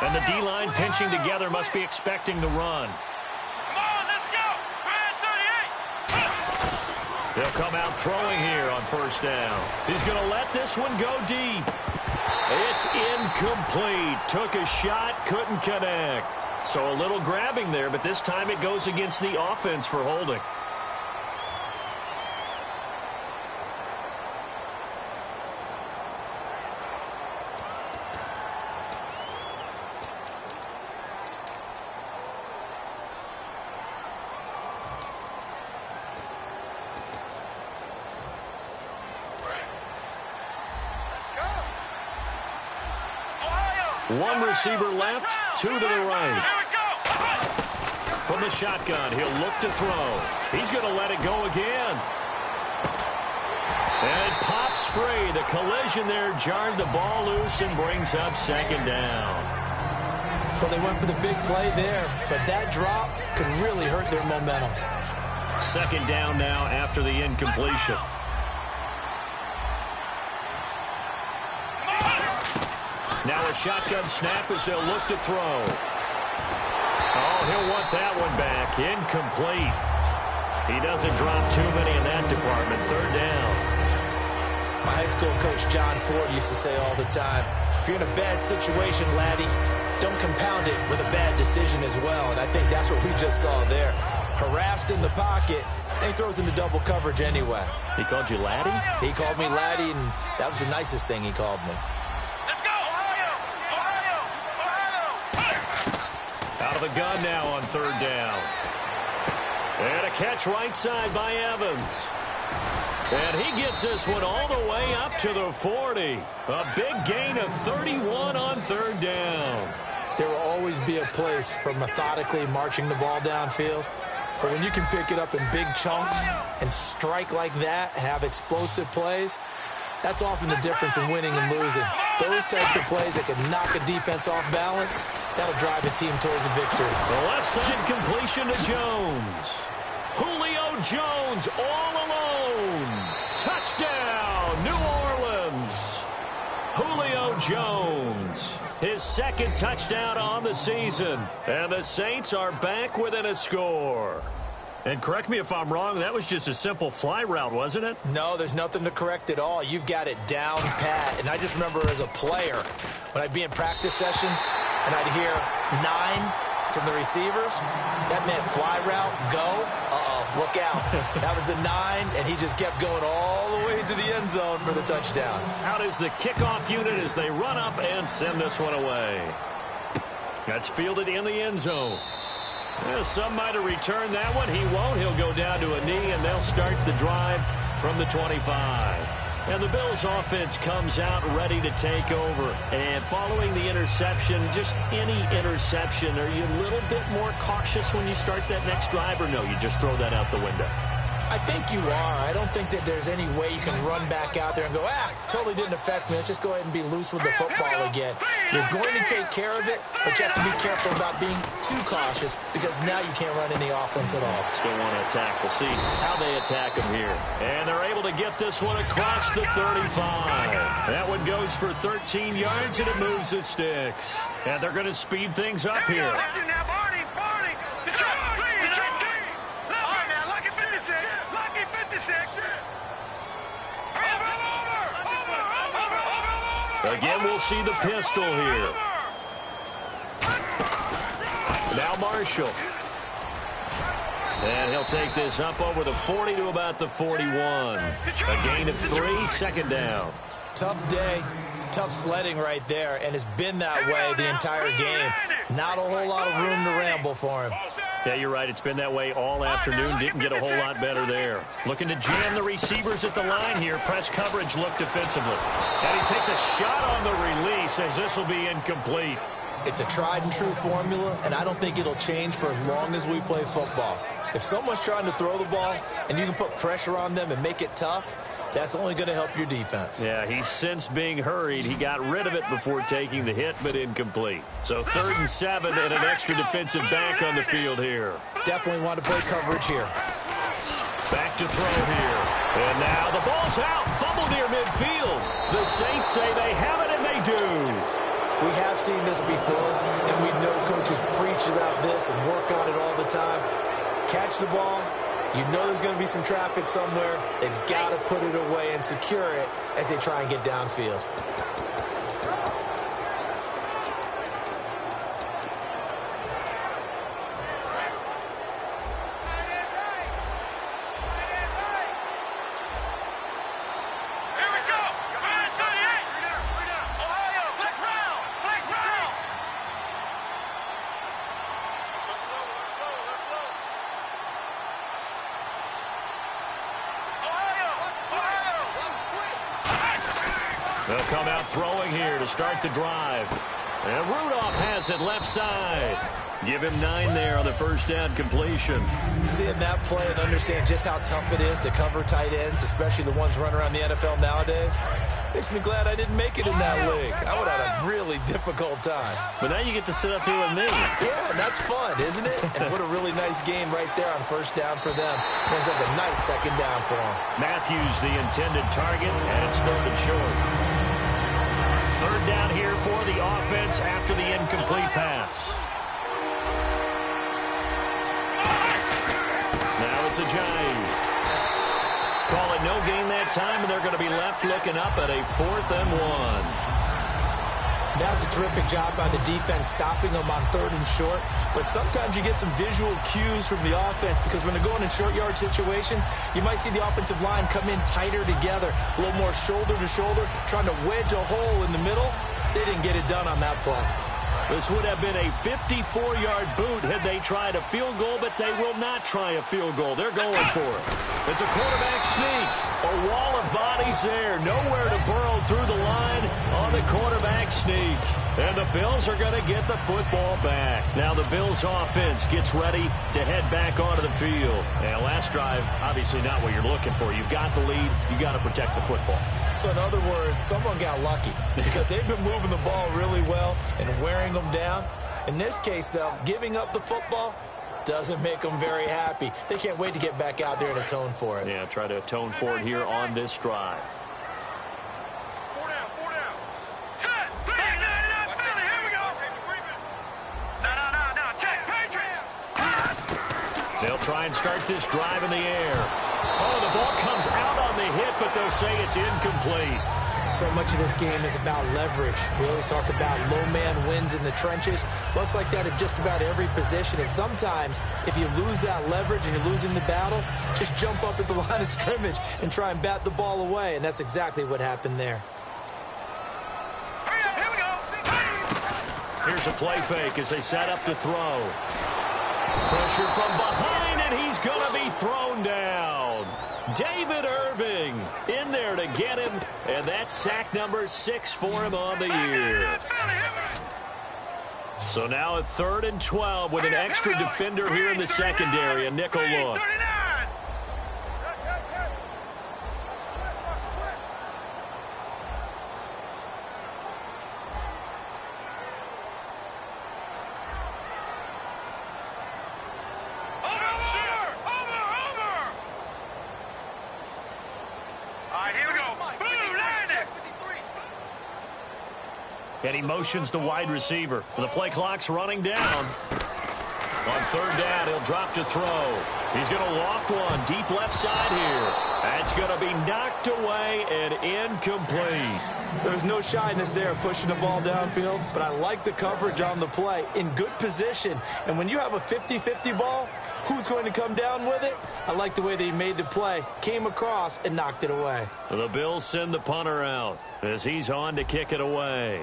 And the D-line pinching together must be expecting the run. Come on, let's go. Red 38. They'll come out throwing here on first down. He's going to let this one go deep. It's incomplete. Took a shot, couldn't connect. So a little grabbing there, but this time it goes against the offense for holding. One receiver left, 2 to the right. From the shotgun, he'll look to throw. He's going to let it go again. And it pops free. The collision there jarred the ball loose and brings up second down. Well, they went for the big play there, but that drop could really hurt their momentum. Second down now after the incompletion. Now a shotgun snap as they'll look to throw. Oh, he'll want that one back. Incomplete. He doesn't drop too many in that department. Third down. My high school coach, John Ford, used to say all the time, if you're in a bad situation, laddie, don't compound it with a bad decision as well. And I think that's what we just saw there. Harassed in the pocket, and he throws into double coverage anyway. He called you laddie? He called me laddie, and that was the nicest thing he called me. Out of the gun now on third down. And a catch right side by Evans. And he gets this one all the way up to the 40. A big gain of 31 on third down. There will always be a place for methodically marching the ball downfield. But when you can pick it up in big chunks and strike like that, have explosive plays, that's often the difference in winning and losing. Those types of plays that can knock a defense off balance, that'll drive a team towards a victory. The left side completion to Jones. Julio Jones all alone. Touchdown, New Orleans. Julio Jones, his second touchdown on the season. And the Saints are back within a score. And correct me if I'm wrong, that was just a simple fly route, wasn't it? No, there's nothing to correct at all. You've got it down pat. And I just remember as a player, when I'd be in practice sessions and I'd hear 9 from the receivers, that meant fly route, go, look out. That was the 9, and he just kept going all the way to the end zone for the touchdown. Out is the kickoff unit as they run up and send this one away. That's fielded in the end zone. Some might have returned that one. He won't. He'll go down to a knee, and they'll start the drive from the 25. And the Bills offense comes out ready to take over. And following the interception, just any interception, are you a little bit more cautious when you start that next drive, or no, you just throw that out the window? I think you are. I don't think that there's any way you can run back out there and go, totally didn't affect me. Let's just go ahead and be loose with the football again. You're going to take care of it, but you have to be careful about being too cautious because now you can't run any offense at all. Still want to attack. We'll see how they attack him here. And they're able to get this one across the 35. That one goes for 13 yards, and it moves the sticks. And they're going to speed things up here. Again, we'll see the pistol here. Now Marshall. And he'll take this up over the 40 to about the 41. A gain of 3, 2nd down. Tough day, tough sledding right there, and it's been that way the entire game. Not a whole lot of room to ramble for him. Yeah, you're right. It's been that way all afternoon. Didn't get a whole lot better there. Looking to jam the receivers at the line here. Press coverage look defensively. And he takes a shot on the release as this will be incomplete. It's a tried and true formula, and I don't think it'll change for as long as we play football. If someone's trying to throw the ball and you can put pressure on them and make it tough, that's only going to help your defense. Yeah, he's since being hurried. He got rid of it before taking the hit, but incomplete. So 3rd and 7 and an extra defensive back on the field here. Definitely want to play coverage here. Back to throw here. And now the ball's out. Fumble near midfield. The Saints say they have it, and they do. We have seen this before, and we know coaches preach about this and work on it all the time. Catch the ball. You know there's going to be some traffic somewhere. They've got to put it away and secure it as they try and get downfield. They'll come out throwing here to start the drive. And Rudolph has it left side. Give him 9 there on the first down completion. Seeing that play and understand just how tough it is to cover tight ends, especially the ones running around the NFL nowadays, makes me glad I didn't make it in that league. I would have had a really difficult time. But now you get to sit up here with me. Yeah, and that's fun, isn't it? And what a really nice game right there on first down for them. Ends up a nice 2nd down for them. Matthews the intended target, and it's 3rd and short. 3rd down here for the offense after the incomplete pass. Now it's a Ajayi. Call it no gain that time, and they're going to be left looking up at a 4th and 1. That's a terrific job by the defense stopping them on 3rd and short. But sometimes you get some visual cues from the offense because when they're going in short yard situations, you might see the offensive line come in tighter together, a little more shoulder to shoulder, trying to wedge a hole in the middle. They didn't get it done on that play. This would have been a 54-yard boot had they tried a field goal, but they will not try a field goal. They're going for it. It's a quarterback sneak. A wall of bodies there. Nowhere to burrow through the line on the quarterback sneak. And the Bills are going to get the football back. Now the Bills offense gets ready to head back onto the field. And last drive, obviously not what you're looking for. You've got the lead. You've got to protect the football. So in other words, someone got lucky because they've been moving the ball really well and wearing them down. In this case, though, giving up the football doesn't make them very happy. They can't wait to get back out there and atone for it. Yeah, try to atone for it here on this drive. They'll try and start this drive in the air. Oh, the ball comes out on the hit, but they'll say it's incomplete. So much of this game is about leverage. We always talk about low man wins in the trenches. Well, it's like that in just about every position. And sometimes, if you lose that leverage and you're losing the battle, just jump up at the line of scrimmage and try and bat the ball away. And that's exactly what happened there. Here's a play fake as they set up to throw. Pressure from behind, and he's going to be thrown down. David Irving in there to get him, and that's sack number 6 for him on the year. So now a 3rd and 12 with an extra defender here in the secondary, a nickel look. And he motions the wide receiver. The play clock's running down. On third down, he'll drop to throw. He's going to loft one deep left side here. That's going to be knocked away and incomplete. There's no shyness there pushing the ball downfield, but I like the coverage on the play. In good position. And when you have a 50-50 ball, who's going to come down with it? I like the way that he made the play, came across, and knocked it away. The Bills send the punter out as he's on to kick it away.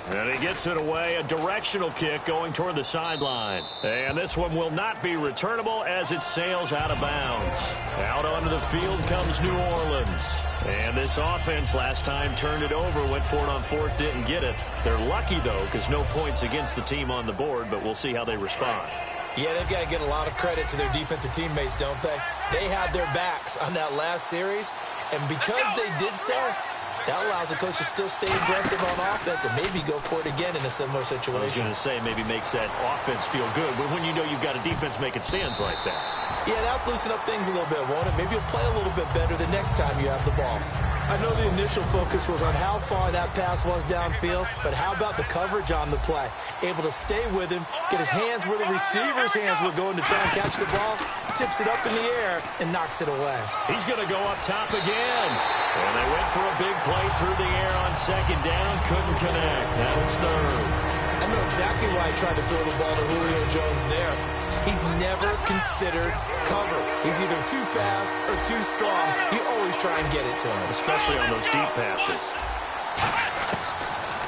And he gets it away, a directional kick going toward the sideline. And this one will not be returnable as it sails out of bounds. Out onto the field comes New Orleans. And this offense last time turned it over, went for it on fourth, didn't get it. They're lucky, though, because no points against the team on the board, but we'll see how they respond. Yeah, they've got to get a lot of credit to their defensive teammates, don't they? They had their backs on that last series, and because they did so, that allows the coach to still stay aggressive on offense and maybe go for it again in a similar situation. I was going to say maybe makes that offense feel good, but when you know you've got a defense making stands like that. Yeah, that'll loosen up things a little bit, won't it? Maybe you'll play a little bit better the next time you have the ball. I know the initial focus was on how far that pass was downfield, but how about the coverage on the play? Able to stay with him, get his hands where the receiver's hands were going to try and catch the ball, tips it up in the air, and knocks it away. He's going to go up top again. And they went for a big play through the air on second down, couldn't connect. Now it's third. I know exactly why I tried to throw the ball to Julio Jones there. He's never considered cover. He's either too fast or too strong. You always try and get it to him. Especially on those deep passes.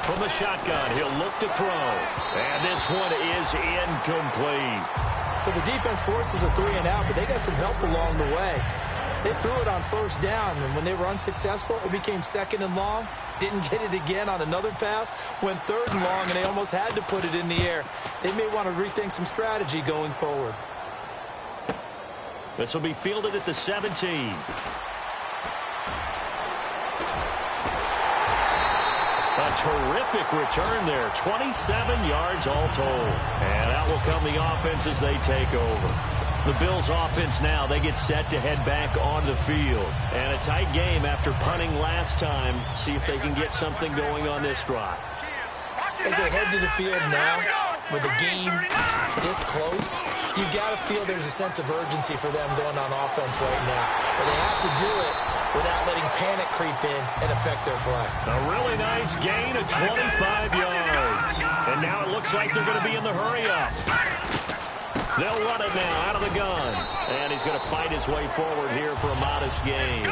From the shotgun, he'll look to throw. And this one is incomplete. So the defense forces a 3-and-out, but they got some help along the way. They threw it on first down, and when they were unsuccessful, it became second and long. Didn't get it again on another pass. Went third and long, and they almost had to put it in the air. They may want to rethink some strategy going forward. This will be fielded at the 17. A terrific return there. 27 yards all told. And out will come the offense as they take over. The Bills offense now, they get set to head back on the field. And a tight game after punting last time. See if they can get something going on this drive. As they head to the field now, with the game this close, you've got to feel there's a sense of urgency for them going on offense right now. But they have to do it without letting panic creep in and affect their play. A really nice gain of 25 yards. And now it looks like they're going to be in the hurry-up. They'll run it now out of the gun. And he's going to fight his way forward here for a modest gain.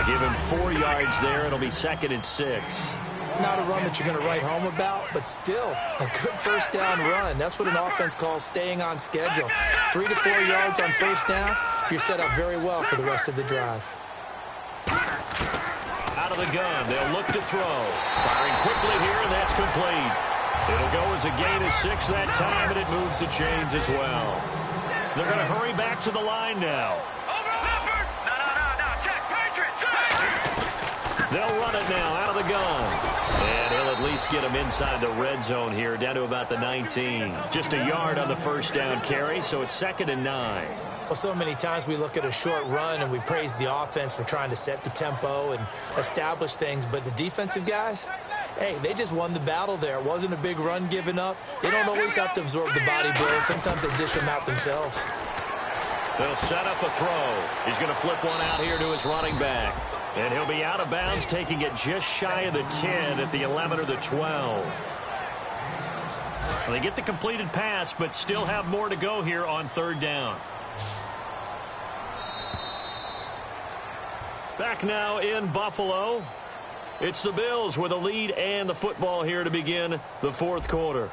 Give him 4 yards there. It'll be 2nd and 6. Not a run that you're going to write home about, but still a good first down run. That's what an offense calls staying on schedule. 3 to 4 yards on first down, you're set up very well for the rest of the drive. Out of the gun, they'll look to throw. Firing quickly here, and that's complete. It'll go as a gain of 6 that time, and it moves the chains as well. They're going to hurry back to the line now. They'll run it now out of the gun. And he'll at least get him inside the red zone here, down to about the 19. Just a yard on the first down carry, so it's 2nd and 9. Well, so many times we look at a short run and we praise the offense for trying to set the tempo and establish things, but the defensive guys, hey, they just won the battle there. It wasn't a big run given up. They don't always have to absorb the body blows. Sometimes they dish them out themselves. They'll set up a throw. He's going to flip one out here to his running back. And he'll be out of bounds, taking it just shy of the 10 at the 11 or the 12. Well, they get the completed pass, but still have more to go here on 3rd down. Back now in Buffalo. It's the Bills with a lead and the football here to begin the 4th quarter.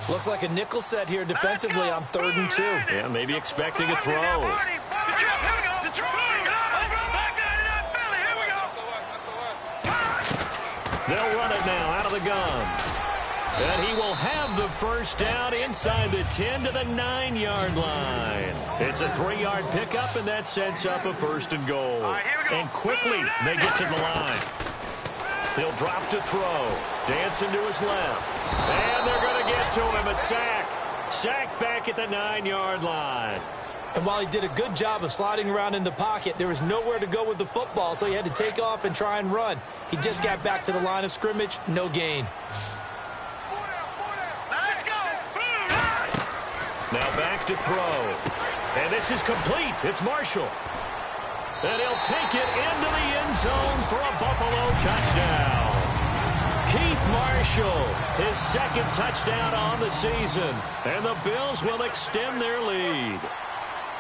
Looks like a nickel set here defensively on 3rd and 2. Yeah, maybe expecting a throw. They'll run it now out of the gun. And he will have the first down inside the 10 to the 9-yard line. It's a 3-yard pickup, and that sets up a 1st and goal. And quickly they get to the line. He'll drop to throw. Dancing to his left. And they're going to get to him. A sack. Sacked back at the 9-yard line. And while he did a good job of sliding around in the pocket, there was nowhere to go with the football, so he had to take off and try and run. He just got back to the line of scrimmage, no gain. Let's go. Now back to throw. And this is complete. It's Marshall. And he'll take it into the end zone for a Buffalo touchdown. Keith Marshall, his second touchdown on the season. And the Bills will extend their lead.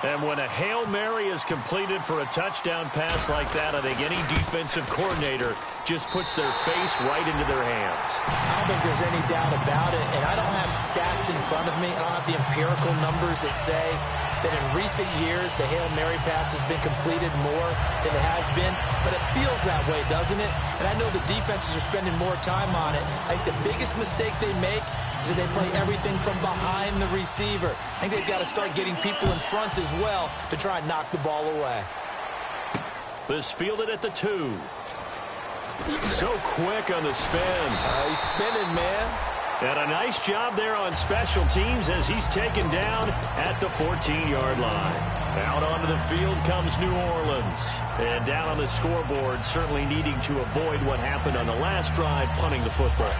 And when a Hail Mary is completed for a touchdown pass like that, I think any defensive coordinator just puts their face right into their hands. I don't think there's any doubt about it, and I don't have stats in front of me. I don't have the empirical numbers that say that in recent years the Hail Mary pass has been completed more than it has been, but it feels that way, doesn't it? And I know the defenses are spending more time on it. I think the biggest mistake they make is that they play everything from behind the receiver. I think they've got to start getting people in front as well to try and knock the ball away. This fielded at the 2. So quick on the spin. He's spinning, man. And a nice job there on special teams as he's taken down at the 14-yard line. Out onto the field comes New Orleans. And down on the scoreboard, certainly needing to avoid what happened on the last drive, punting the football.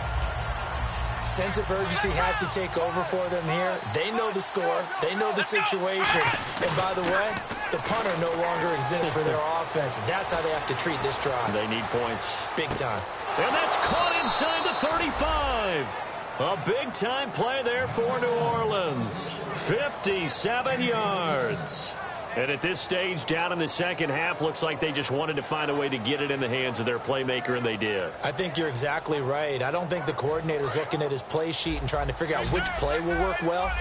Sense of urgency has to take over for them here. They know the score. They know the situation. And by the way, the punter no longer exists for their offense. That's how they have to treat this drive. They need points. Big time. And that's caught inside the 35. A big-time play there for New Orleans. 57 yards. And at this stage, down in the second half, looks like they just wanted to find a way to get it in the hands of their playmaker, and they did. I think you're exactly right. I don't think the coordinator's looking at his play sheet and trying to figure out which play will work well.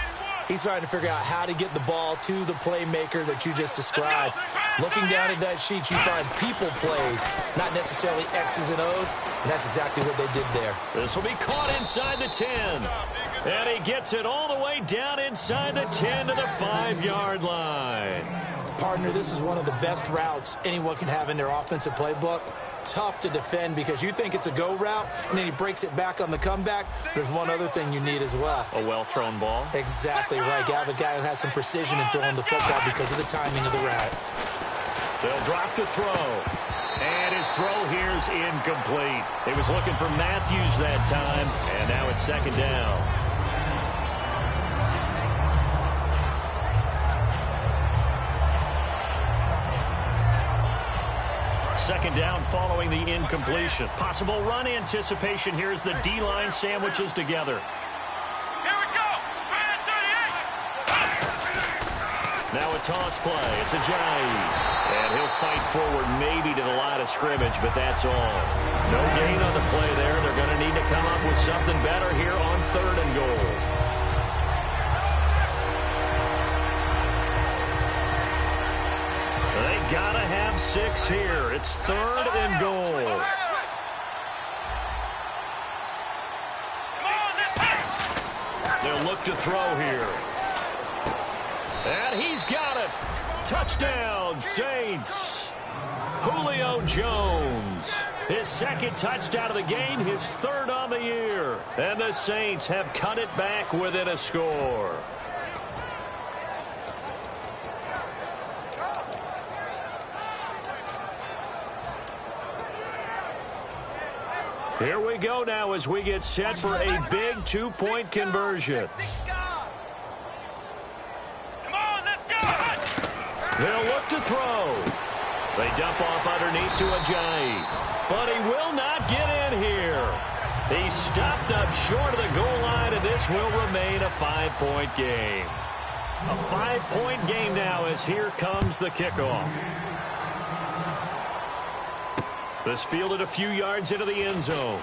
He's trying to figure out how to get the ball to the playmaker that you just described. Looking down at that sheet, you find people plays, not necessarily X's and O's, and that's exactly what they did there. This will be caught inside the 10. And he gets it all the way down inside the 10 to the 5-yard line. Partner, this is one of the best routes anyone can have in their offensive playbook. Tough to defend because you think it's a go route, and then he breaks it back on the comeback. There's one other thing you need as well. A well-thrown ball. Exactly right. You have a guy who has some precision in throwing the football because of the timing of the route. They'll drop the throw. And his throw here's incomplete. He was looking for Matthews that time, and now it's second down. Second down following the incompletion. Possible run anticipation here as the D-line sandwiches together. Here we go. 38. Now a toss play. It's Ajayi. And he'll fight forward maybe to the line of scrimmage, but that's all. No gain on the play there. They're going to need to come up with something better here on 3rd and goal. They gotta have 6 here. It's 3rd and goal. They'll look to throw here. And he's got it. Touchdown, Saints. Julio Jones. His second touchdown of the game, his 3rd on the year. And the Saints have cut it back within a score. Here we go now as we get set for a big 2-point conversion. They'll look to throw. They dump off underneath to Ajayi. But he will not get in here. He's stopped up short of the goal line, and this will remain a 5-point game. A 5-point game now as here comes the kickoff. This fielded a few yards into the end zone.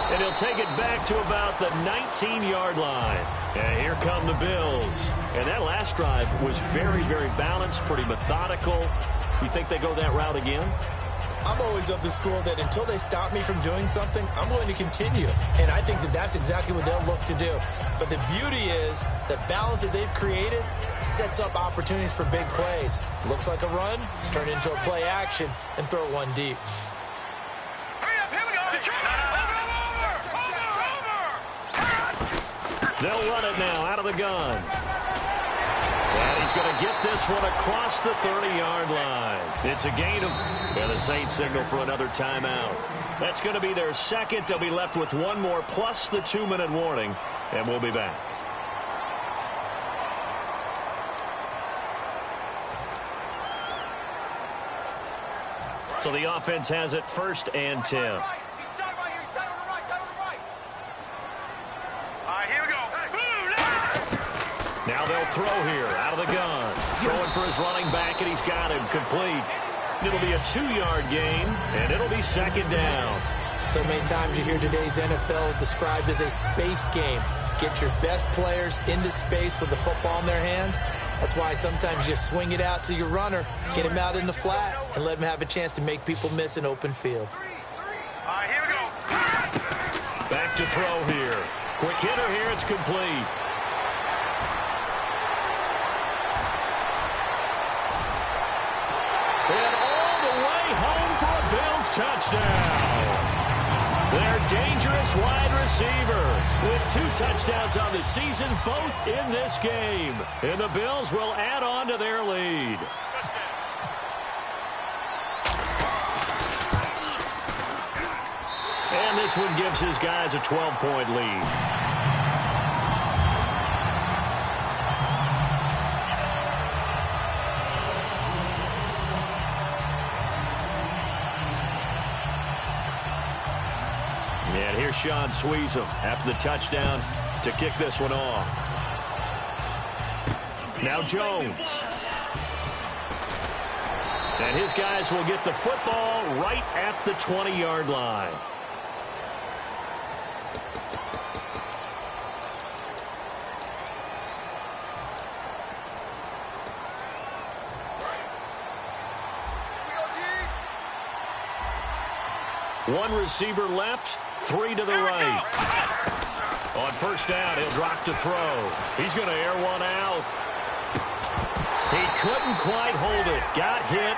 And he'll take it back to about the 19-yard line. And here come the Bills. And that last drive was very, very balanced, pretty methodical. You think they go that route again? I'm always of the school that until they stop me from doing something, I'm going to continue. And I think that that's exactly what they'll look to do. But the beauty is the balance that they've created sets up opportunities for big plays. Looks like a run, turn into a play action, and throw one deep. Hurry up, here we go. They'll run it now out of the gun. And he's going to get this one across the 30-yard line. It's a gain of, and the Saints signal for another timeout. That's going to be their second. They'll be left with one more plus the 2-minute warning, and we'll be back. So the offense has it 1st and 10. Now they'll throw here out of the gun. Throwing for his running back, and he's got him complete. It'll be a 2-yard gain, and it'll be 2nd down. So many times you hear today's NFL described as a space game. Get your best players into space with the football in their hands. That's why sometimes you just swing it out to your runner, get him out in the flat, and let him have a chance to make people miss an open field. Here we go. Back to throw here. Quick hitter here. It's complete. And all the way home for a Bills touchdown. Their dangerous wide receiver with 2 touchdowns on the season, both in this game. And the Bills will add on to their lead. And this one gives his guys a 12-point lead. And here's Sean Sweezum after the touchdown to kick this one off. Now Jones. And his guys will get the football right at the 20-yard line. One receiver left, 3 to the right. On 1st down, he'll drop to throw. He's going to air one out. He couldn't quite hold it. Got hit.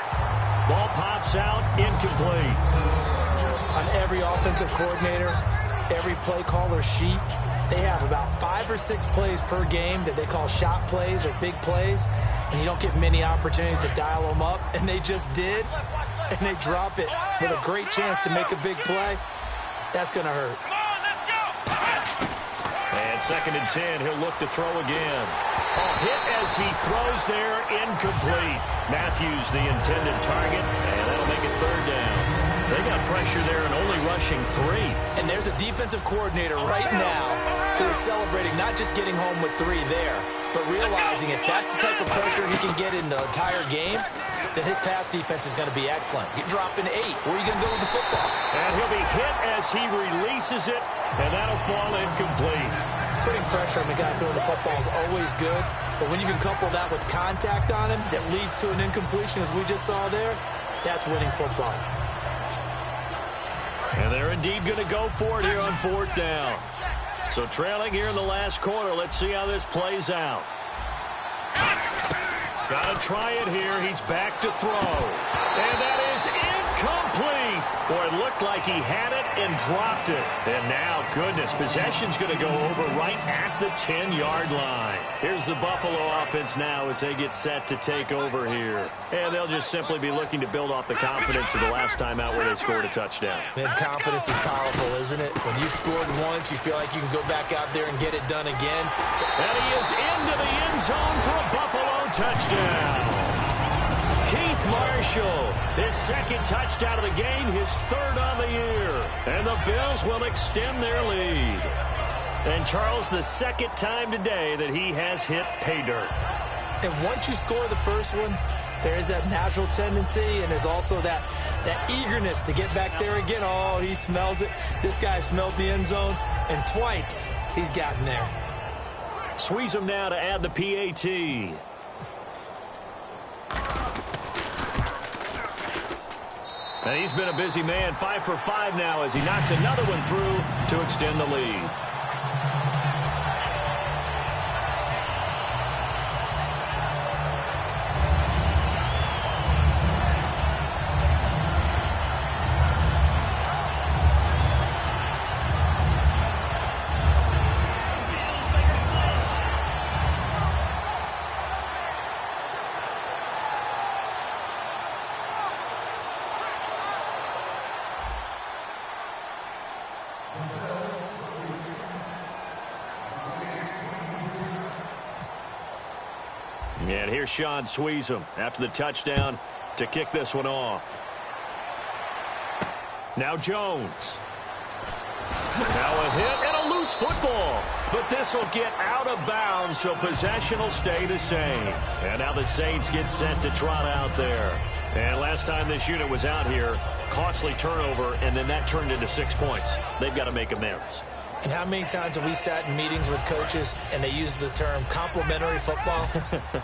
Ball pops out, incomplete. On every offensive coordinator, every play caller sheet, they have about 5 or 6 plays per game that they call shot plays or big plays, and you don't get many opportunities to dial them up, and they just did. And they drop it with a great chance to make a big play. That's going to hurt. Come on, let's go. And 2nd and 10, he'll look to throw again. A hit as he throws there, incomplete. Matthews, the intended target, and that'll make it 3rd down. They got pressure there and only rushing 3. And there's a defensive coordinator right now who is celebrating not just getting home with 3 there, but realizing if that's the type of pressure he can get in the entire game, then his pass defense is going to be excellent. You're dropping 8. Where are you going to go with the football? And he'll be hit as he releases it, and that'll fall incomplete. Putting pressure on the guy throwing the football is always good, but when you can couple that with contact on him that leads to an incompletion, as we just saw there, that's winning football. And they're indeed going to go for it here on 4th down. So trailing here in the last quarter, let's see how this plays out. Got to try it here. He's back to throw. And that is incomplete. Boy, it looked like he had it and dropped it. And now, goodness, possession's going to go over right at the 10-yard line. Here's the Buffalo offense now as they get set to take over here. And they'll just simply be looking to build off the confidence of the last time out where they scored a touchdown. Man, confidence is powerful, isn't it? When you've scored once, you feel like you can go back out there and get it done again. And he is into the end zone for a Buffalo touchdown. Keith Marshall, his 2nd touchdown of the game, his 3rd on the year. And the Bills will extend their lead. And Charles, the 2nd time today that he has hit pay dirt. And once you score the first one, there is that natural tendency, and there's also that eagerness to get back there again. Oh, he smells it. This guy smelled the end zone, and twice he's gotten there. Squeeze him now to add the PAT. And he's been a busy man, 5 for 5 now as he knocks another one through to extend the lead. And here's Sean Sweezum after the touchdown to kick this one off. Now Jones. Now a hit and a loose football. But this will get out of bounds, so possession will stay the same. And now the Saints get set to trot out there. And last time this unit was out here, costly turnover, and then that turned into 6 points. They've got to make amends. And how many times have we sat in meetings with coaches and they use the term complementary football?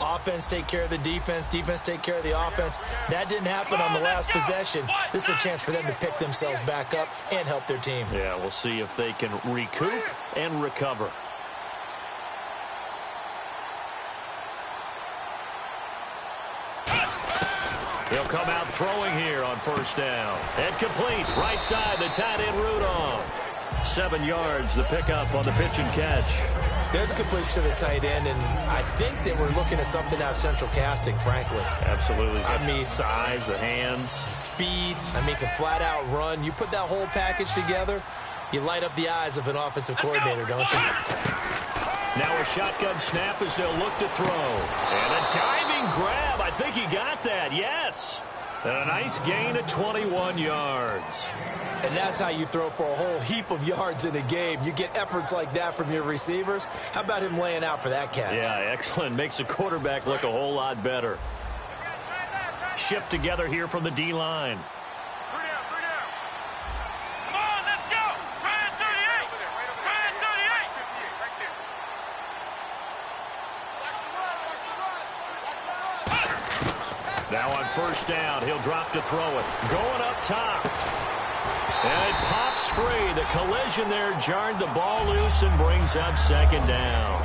Offense take care of the defense, defense take care of the offense. That didn't happen on the last possession. This is a chance for them to pick themselves back up and help their team. Yeah, we'll see if they can recoup and recover. He'll come out throwing here on first down. And complete, right side, the tight end Rudolph. 7 yards, the pickup on the pitch and catch. There's a completion to the tight end, and I think they were looking at something out of central casting, frankly. Absolutely. I mean, size, the hands. Speed. I mean, can flat out run. You put that whole package together, you light up the eyes of an offensive coordinator, don't you? Now a shotgun snap as they'll look to throw. And a diving grab. I think he got that, yes. And a nice gain of 21 yards. And that's how you throw for a whole heap of yards in a game. You get efforts like that from your receivers. How about him laying out for that catch? Yeah, excellent. Makes the quarterback look a whole lot better. Shift together here from the D-line. Now on first down, he'll drop to throw it. Going up top. And it pops free. The collision there jarred the ball loose and brings up second down.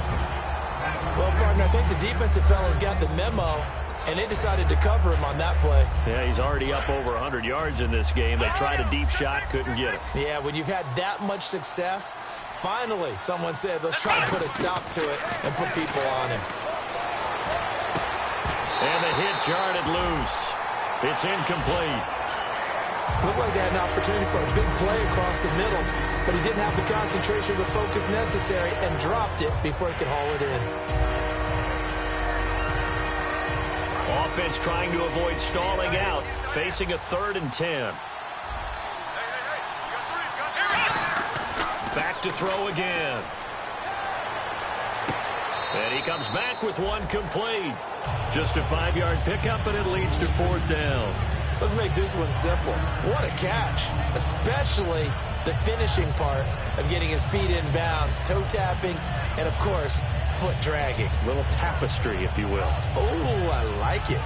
Well, partner, I think the defensive fellas got the memo, and they decided to cover him on that play. Yeah, he's already up over 100 yards in this game. They tried a deep shot, couldn't get it. Yeah, when you've had that much success, finally someone said, let's try to put a stop to it and put people on him. And the hit jarred it loose. It's incomplete. Looked like they had an opportunity for a big play across the middle, but he didn't have the concentration or the focus necessary and dropped it before he could haul it in. Offense trying to avoid stalling out, facing a 3rd and 10. Back to throw again. And he comes back with one complete. Just a 5-yard pickup, and it leads to 4th down. Let's make this one simple. What a catch, especially the finishing part of getting his feet in bounds, toe tapping, and, of course, foot dragging. Little tapestry, if you will. Oh, I like it.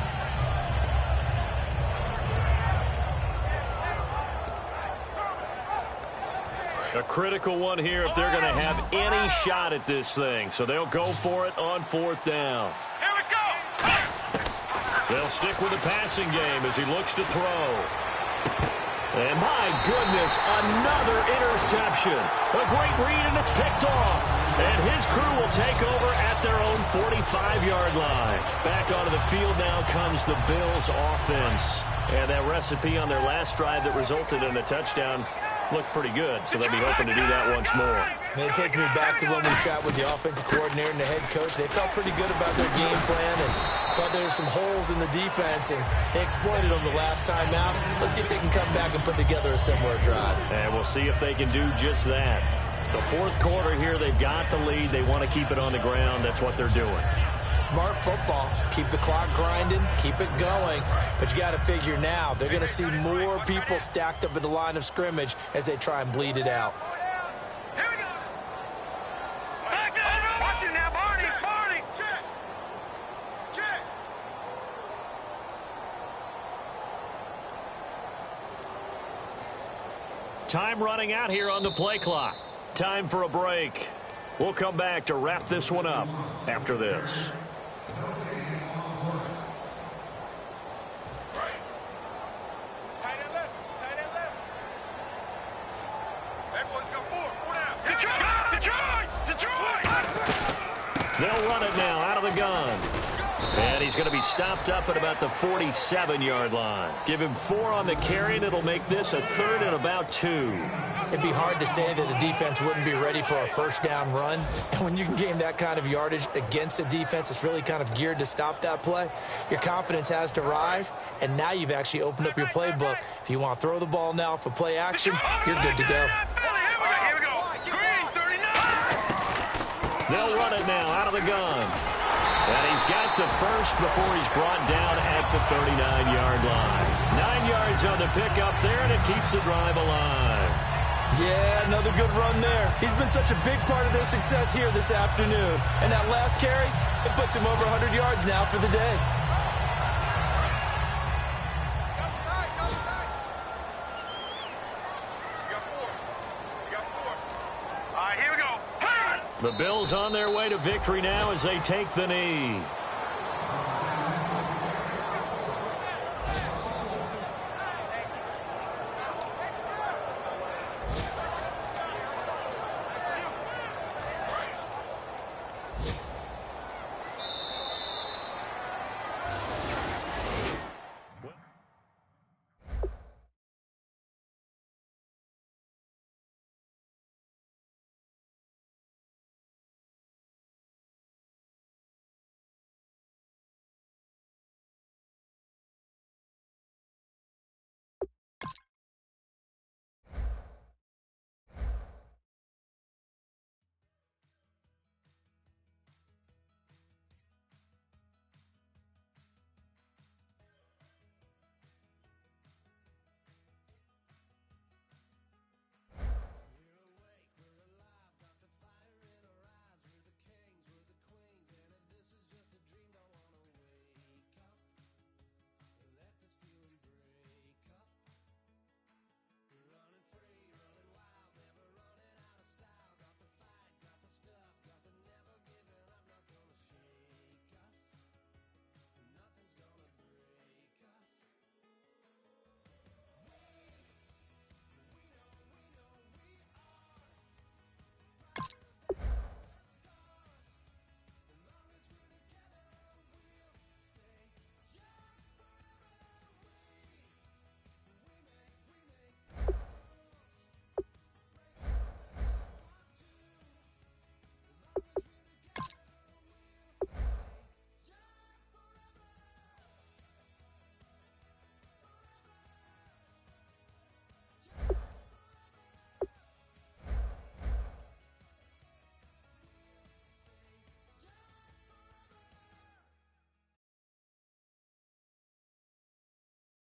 A critical one here if they're going to have any shot at this thing. So they'll go for it on 4th down. Here we go. They'll stick with the passing game as he looks to throw. And my goodness, another interception. A great read, and it's picked off. And his crew will take over at their own 45-yard line. Back onto the field now comes the Bills offense. And that recipe on their last drive that resulted in a touchdown looked pretty good, so they'll be hoping to do that once more. And it takes me back to when we sat with the offensive coordinator and the head coach. They felt pretty good about their game plan and thought there were some holes in the defense, and they exploited them the last time out. Let's see if they can come back and put together a similar drive. And we'll see if they can do just that. The 4th quarter here, they've got the lead. They want to keep it on the ground. That's what they're doing. Smart football. Keep the clock grinding. Keep it going. But you got to figure now, they're going to see more people stacked up at the line of scrimmage as they try and bleed it out. Here we go. Back up. Watch it now, Barney. Barney. Check. Check. Time running out here on the play clock. Time for a break. We'll come back to wrap this one up after this. They'll run it now out of the gun. And he's going to be stopped up at about the 47-yard line. Give him 4 on the carry, and it'll make this a 3rd and about 2. It'd be hard to say that a defense wouldn't be ready for a first down run. And when you can gain that kind of yardage against a defense that's really kind of geared to stop that play, your confidence has to rise, and now you've actually opened up your playbook. If you want to throw the ball now for play action, you're good to go. Here we go. Green, 39. They'll run it now out of the gun. And he's got the first before he's brought down at the 39-yard line. 9 yards on the pickup there, and it keeps the drive alive. Yeah, another good run there. He's been such a big part of their success here this afternoon. And that last carry, it puts him over 100 yards now for the day. All right, here we go. The Bills on their way to victory now as they take the knee.